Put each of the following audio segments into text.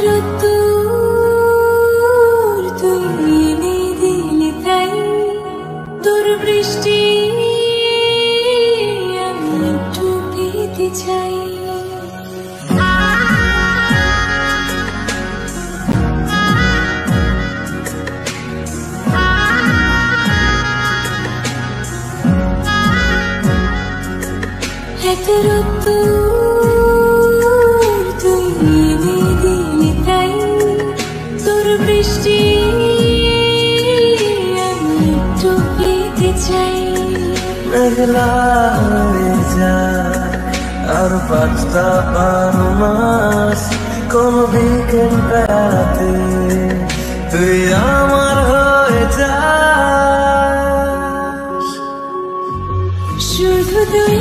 রোদ্দুর তুই এনে দিলি তাই তোর বৃষ্টি আমি একটু পেতে চাই। এত রোদ্দুর তুই এনে দিলি তাই তোর বৃষ্টি আমি একটু পেতে চাই। মেঘলা হয়ে যায় আর 5টা 12 মাস কোন বিকেল বেড়াতে তুই আমার হয়ে যাস। শুধু তুই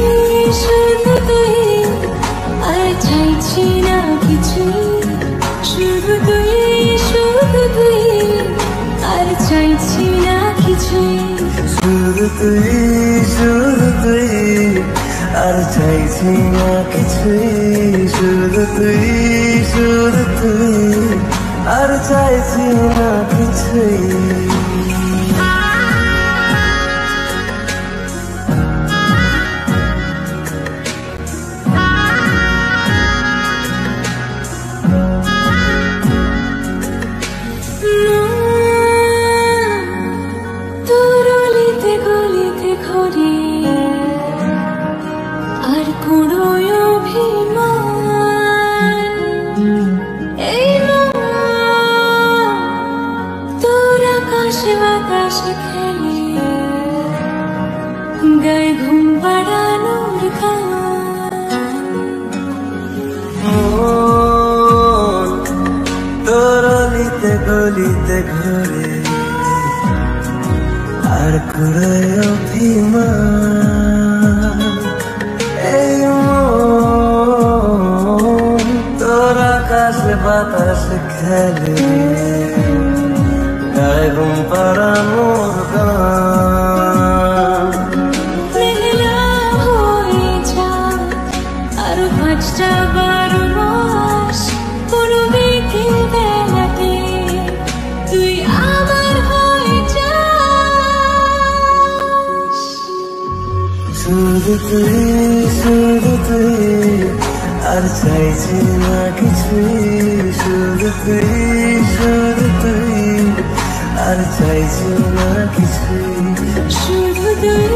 আর চাইছি না কিছু, শুধু তুই আর চাইছি না কিছু, শুধু তুই আর চাইছি না কিছুই, শুধু তুই আর চাইছি না কিছুই। আর কোনো অভিমান এই তোর আকাশে বাতাসে খেলে গায়ে ঘুম পাড়ানোর গান। তোর অলিতে গলিতে ঘুরে আর কোনো অভিমান এই তোর আকাশে বাতাসে খেলে গায়ে ঘুম পাড়ানোর গান। মেঘলা হয়ে যায় আর 5টা 12 মাস কোনো বিকেল বেলাতে তুই আমার হয়ে যাস। শুধু তুই আর চাইছি না কিছুই, শুধু তুই আর চাইছি না কিছুই, শুধু তুই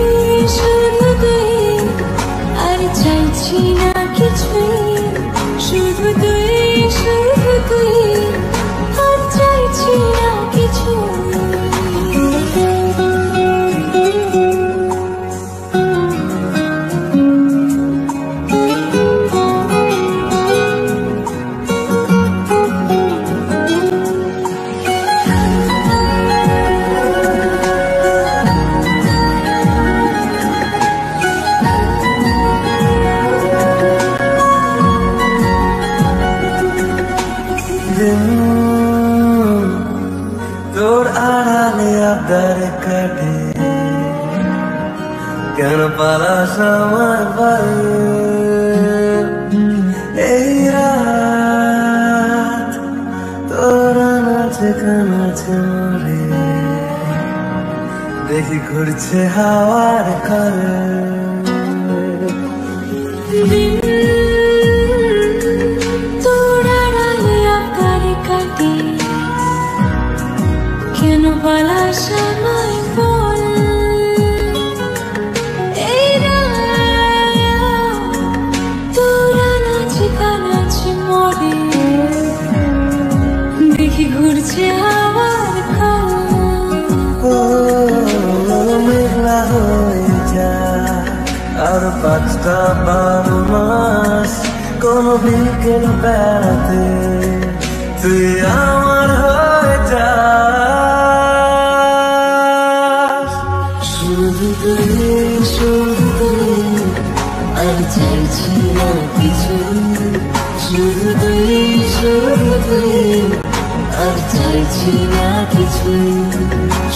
আর চাইছি না কিছুই, শুধু তুই আর চাইছি না কিছু। তোর আড়ালে আবদার কাটে কেন পালাস আমার বাড়ি এই রাত তোর নাচে কানাচে মরে দেখি ঘুরছে হাওয়ার ঘরে। তোর আড়ালে আবদার কাটে কেন পালাস আমায় বল এই রাত তোরা নাচে কানাচে মরে দেখি ঘুরছে হাওয়ার মেঘলা হয়ে যায় আর 5টা 12 মাস কোন বিকেল বেড়াতে তুই আমার হয়ে যাস। শুধু তুই আর চাইছি না কিছু, শুধু তুই আর চাইছি না কিছু,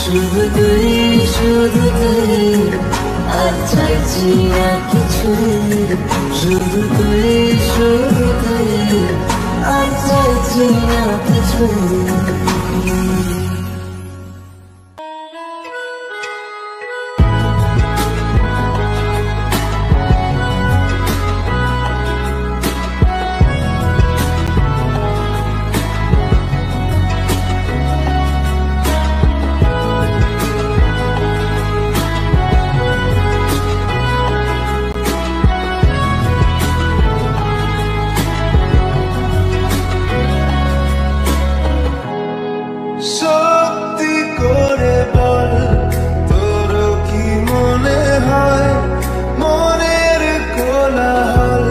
শুধু তুই আর চাইছি না কিছু, শুধু তুই আর চাইছি না কিছুই। সত্যি করে বল, তোর কি মনে হয় মনের কোলাহল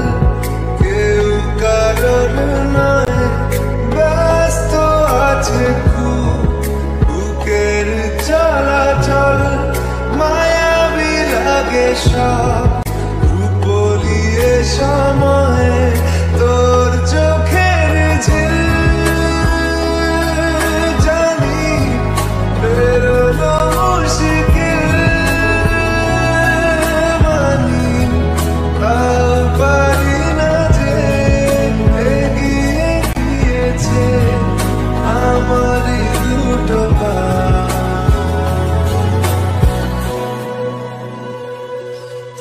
কেউ কারণ নয়, ব্যস্ত আছে খুব বুকের চলাচল, মায়াবী লাগে সব রূপলিয়ে সময় তোর চোখের ঝিল।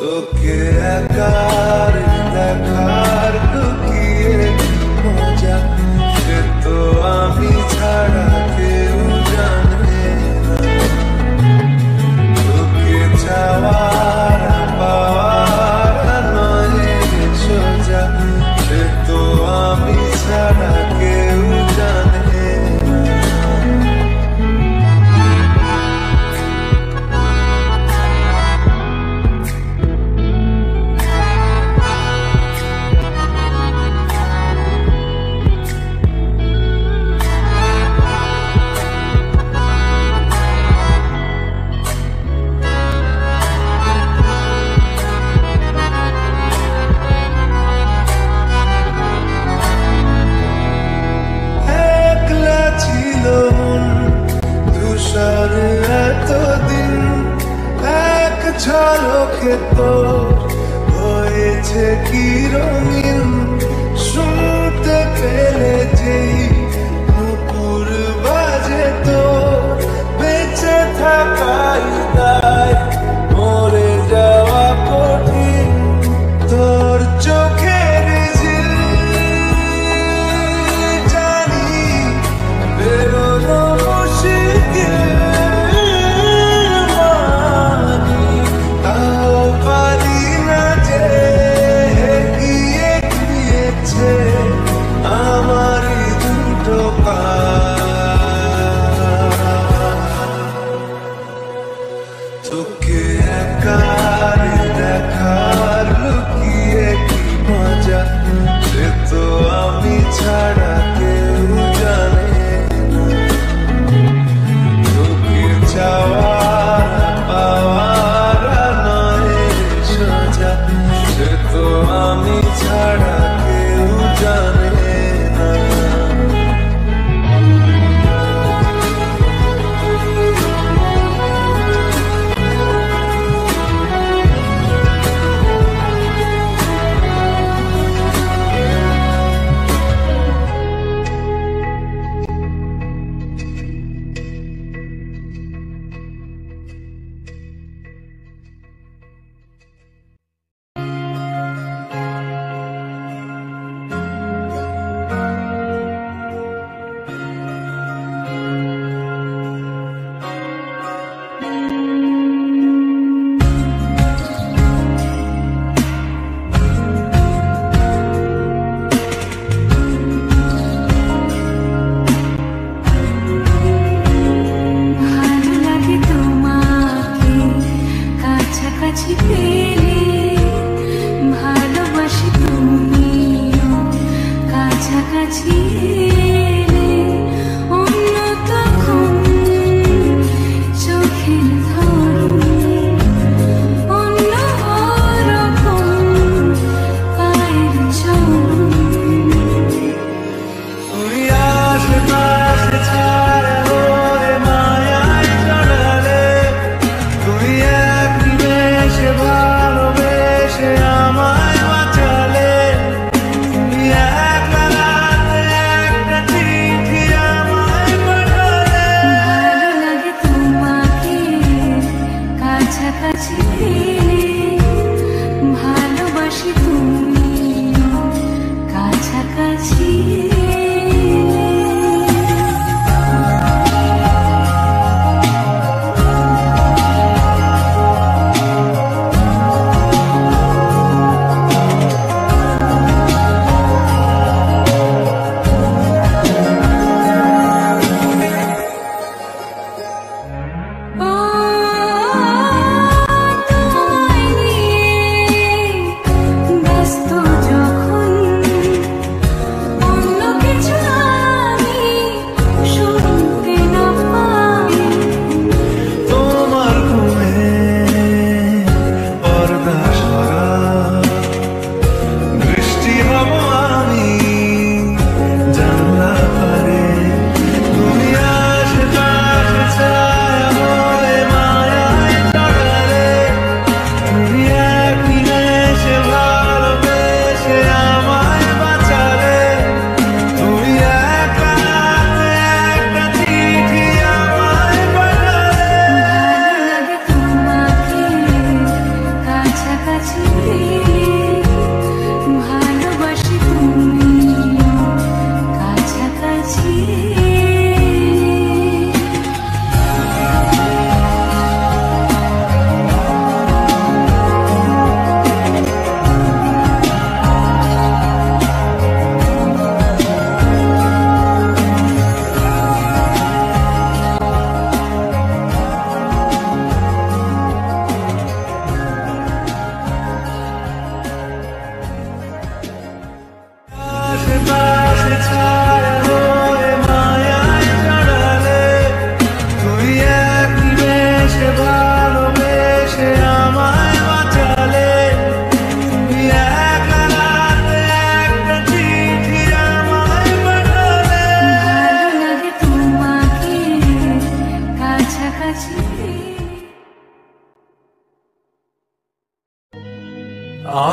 তোকে একার দেখার লুকিয়ে মজা সে তো আমি ছাড়া কেউ জানে না, তোকে চাওয়ার পাওয়ার নয় সোজা সে তো আমি ছাড়া কেউ জানে না। এতদিন এক ঝলকে তোর হয়েছে কি রঙিন, শুনতে পেলে যেই নুপুর বাজে তোর বেঁচে থাকাই দায়, মরে যাওয়া কঠিন তোর চোখের ঝিল। জানি বেরোনো মুশকিল, পারি না যে এগিয়ে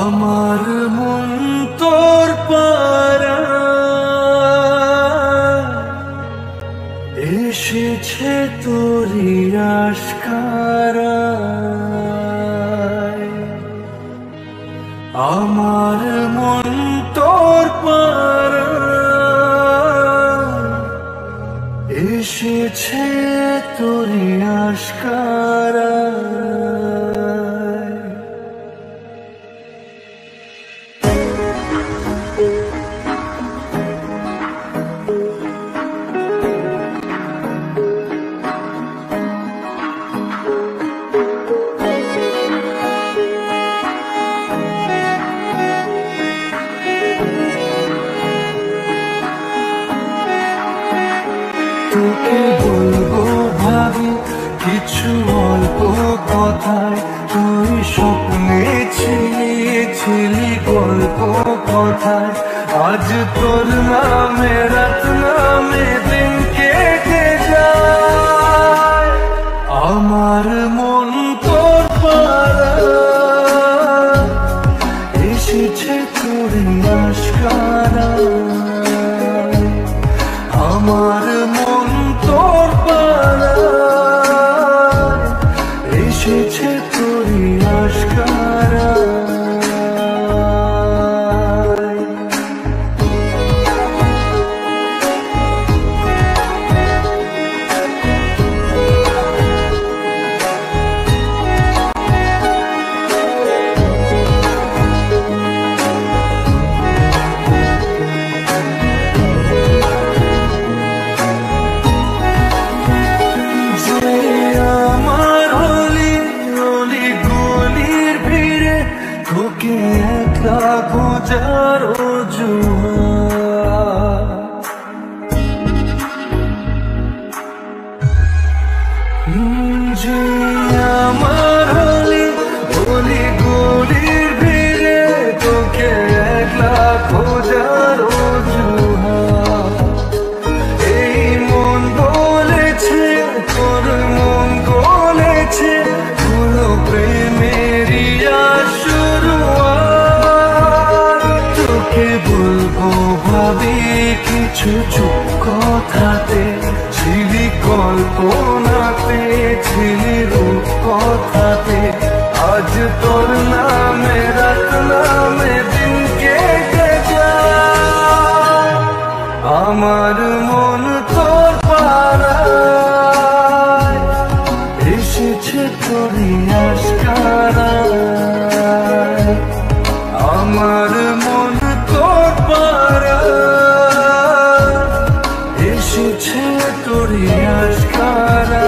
আমার মন তোর পারা এসেছে তোরি আশকারা, আমার মন তোর পারা এসেছে তোরি আশকারা। তোকে বলবো ভাবি কিছু অল্প কথায়, তুই স্বপ্নে ছিলি গল্প কথায়। আজ তোর নামে রাত নামে দিন কেটে যায়, আমার মন তোর পারা এসেছে তোর আশকারা। আমার মন তোর পারা এসেছে তোরি আশকারা। গুজারো যে আমার হলি গলি গলির ভিড়ে, তোকে একলা খোঁজারো এই মন বলেছে তোর মন বলেছে হলো প্রেমেরই শুরুয়াত। তোকে বলবো ভাবি কিছু চুপ কথাতে, ছিলি কল্পনাতে ছিলি রূপ কথাতে। আজ তোর নামে রাত নামে দিন কেটে যায়, আমার মন তোর পারা এসেছে তোরি আশকারা। আমার মন তোর পারা এসেছে তোরি আশকারা।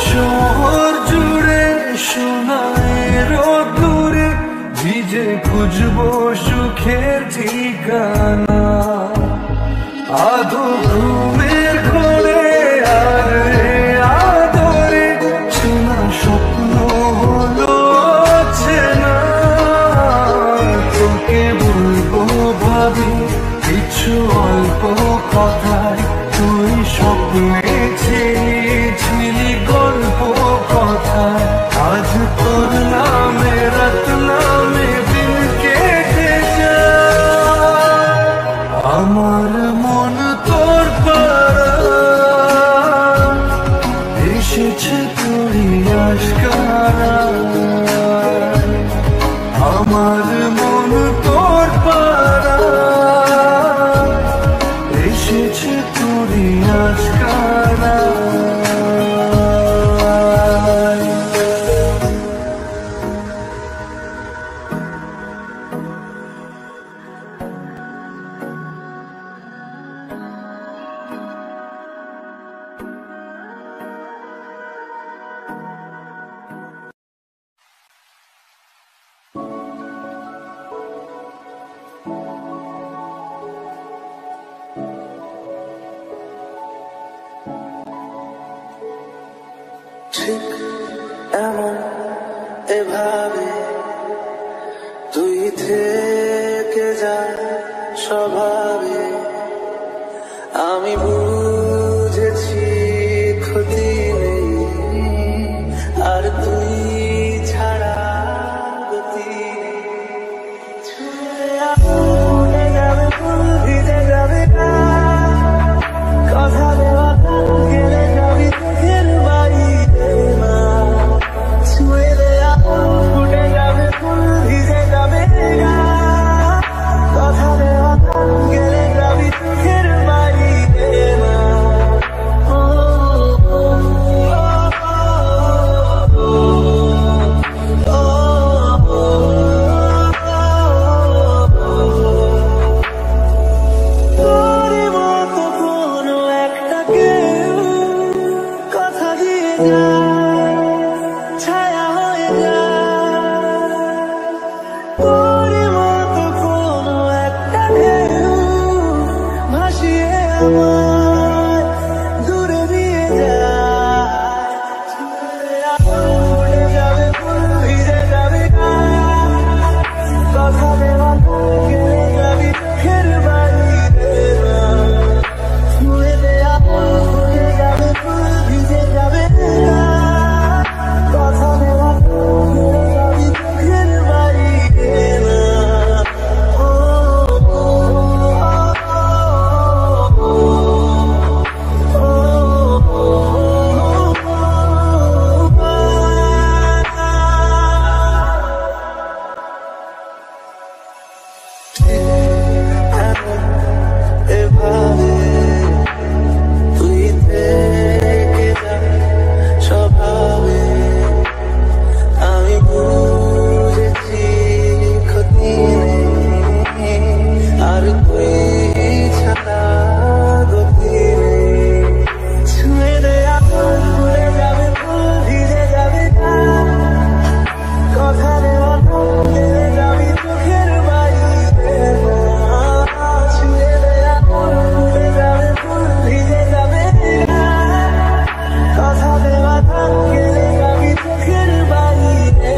শহর জুড়ে সোনার দূরে ভিজে খুঁজবো সুখের ঠিকানা। আধো ঘুমের ঘরে আর আদরে চেনা স্বপ্ন হলো চেনা। তোকে বলবো ভাবি কিছু অল্প কথায়, তুই স্বপ্নে ছিলি গল্প কথায়। আজ এভাবে তুই থেকে যা স্বভাবে আমি বুঝেছি ক্ষতি নেই আর তুই ছাড়া গতি ছুঁয়ে উড়ে যাবে ফুল ভিজে যাবে কথা দেওয়া গেলে যাবি চোখের বাইরে মা ছুঁয়ে দেয়া উঠে যাবে ফুল ভিজে যাবে কথা দেওয়া গেলে যাবি চোখের বাইরে মা ছায়া হয়ে যায় তোর মতো কোনো একটা ঢেউ ভাসিয়ে আমায় দূরে নিয়ে যায় উড়ে যাবে ফুল ভিজে যাবে কথা দেওয়া গেলে যাবি চোখের বাইরে ছুঁয়ে দেয়া উড়ে যাবে ফুল ভিজে যাবে কথা দেওয়া গেলে যাবি চোখের বাইরে এভাবে তুই থেকে যা স্বভাবে আমি বুঝেছি ক্ষতি নেই আর তুই ছাড়া গতি নেই ছুঁয়ে দেয়া উড়ে যাবে ফুল ভিজে যাবে কথা দেওয়া গেলে যাবি চোখের বাইরে ছুঁয়ে দেয়া উড়ে যাবে ফুল ভিজে যাবে কথা দেওয়া গেলে যাবি চোখের বাইরে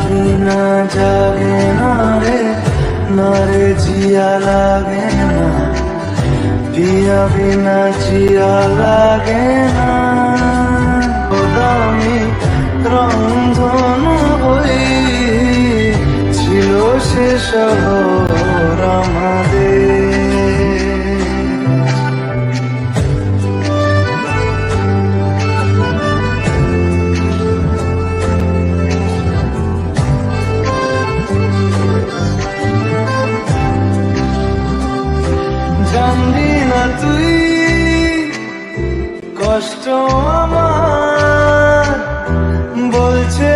बिना जागे ना रे जिया लागे ना पिया बिना जिया लागे ना দামি রন্ধন হই ছিল সে শহর আমাদের জানবি না তুই কষ্ট আমার বলছে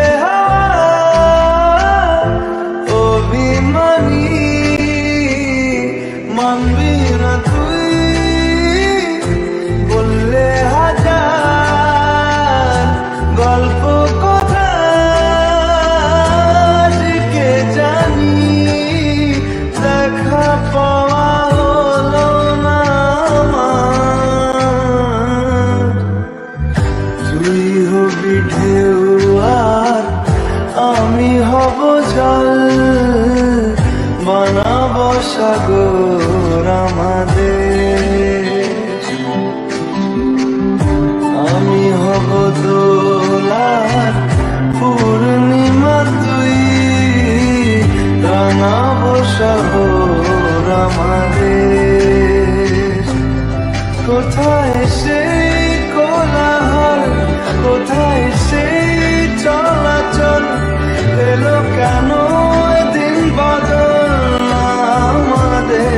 অভিমানী মানবি না তুই বললে হাজার গল্প কথা শিখে জানি দেখা পাওয়া হলো না আমার শহর আমাদের। কোথায় সেই কোলাহল, কোথায় সেই চলাচল, এলো কেন দিন বদল আমাদের।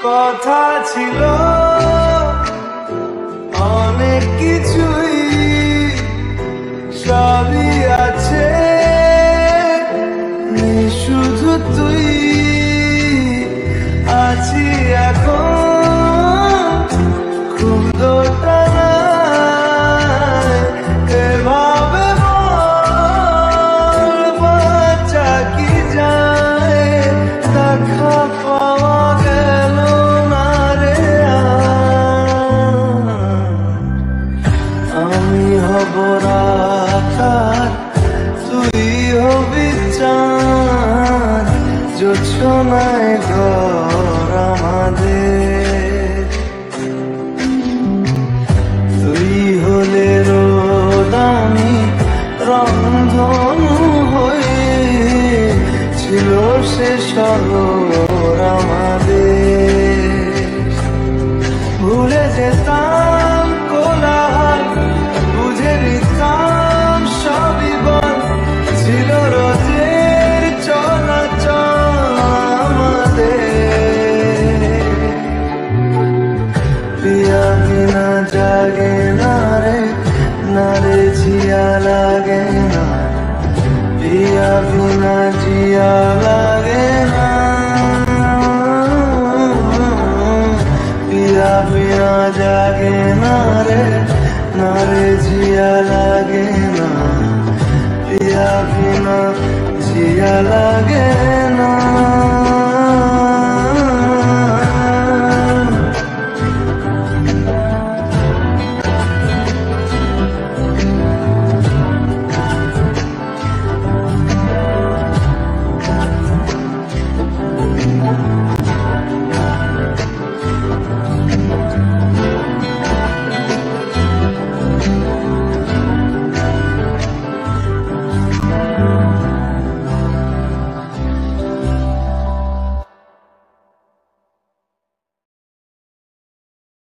কথা ছিল অনেক কিছুই, সবই আছে শুধু তুই। আছি এখন খুব দোটানায়, এভাবে বল বাঁচা কি যায়, দেখা পাওয়া গেল না রে আর। আমি হব রাত, তুই হবি চাঁদ, জোছনায় ঘর আমাদের। তুই হলে রোদ, আমি রংধনু হয়ে, ছিল সে শহর আমাদের। ভুলে যেতাম কোলাহল, বুঝে নিতাম সবই বল, ছিল রোজের চলাচল আমাদের। পিয়া বিনা জাগে না রে, না রে জিয়া লাগে না, পিয়া বিনা জিয়া লাগে না, পিয়া বিনা জাগে না রে, না রে জিয়া লাগে না, পিয়া বিনা জিয়া লাগে